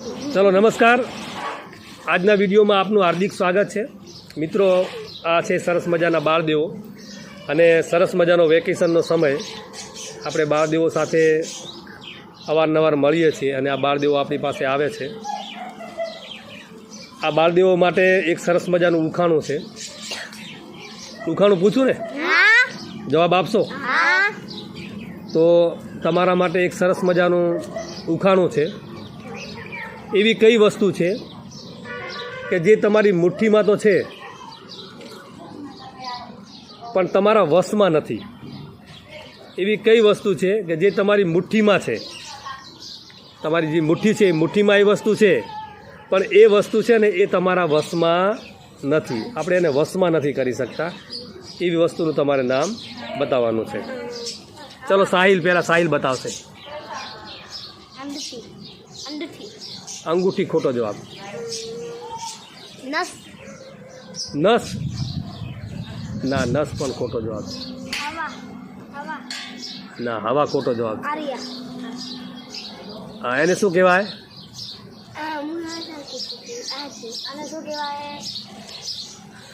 ચલો નમસ્કાર, આજના વિડીયોમાં આપનું હાર્દિક સ્વાગત છે મિત્રો। આ છે સરસ મજાના બાળદેવો અને સરસ મજાનો વેકેશનનો સમય। આપણે બાળદેવો સાથે અવારનવાર મળીએ છીએ અને આ બાળદેવો આપણી પાસે આવે છે। આ બાળદેવો માટે એક સરસ મજાનું ઉખાણું છે। ઉખાણું પૂછું ને, જવાબ આપશો? તો તમારા માટે એક સરસ મજાનું ઉખાણું છે। એવી કઈ વસ્તુ છે કે જે તમારી મુઠ્ઠીમાં તો છે પણ તમારા વશમાં નથી? એવી કઈ વસ્તુ છે કે જે તમારી મુઠ્ઠીમાં છે, તમારી જે મુઠ્ઠી છે એ મુઠ્ઠીમાં એ વસ્તુ છે પણ એ વસ્તુ છે ને એ તમારા વશમાં નથી। આપણે એને વશમાં નથી કરી શકતા। એવી વસ્તુનું તમારે નામ બતાવવાનું છે। ચલો સાહિલ, પહેલાં સાહિલ બતાવશે। અંગૂઠી ખોટો જવાબ। નસ નસ ના, નસ પણ ખોટો જવાબ। ના, હવા ખોટો જવાબ। હા, એને શું કહેવાય?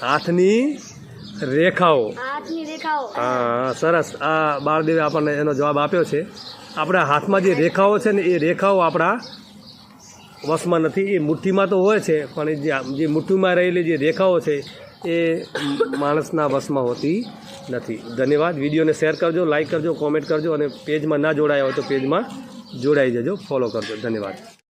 હાથની રેખાઓ। હા, સરસ। આ બાળદેવે આપણને એનો જવાબ આપ્યો છે। આપણા હાથમાં જે રેખાઓ છે ને એ રેખાઓ આપણા વશમાં નથી। એ મુઠ્ઠીમાં તો હોય છે પણ જે મુઠ્ઠીમાં રહેલી જે રેખાઓ છે એ માણસના વશમાં હોતી નથી। ધન્યવાદ। વિડીયોને શેર કરજો, લાઈક કરજો, કોમેન્ટ કરજો અને પેજમાં ના જોડાયા હોય તો પેજમાં જોડાઈ જજો, ફોલો કરજો। ધન્યવાદ।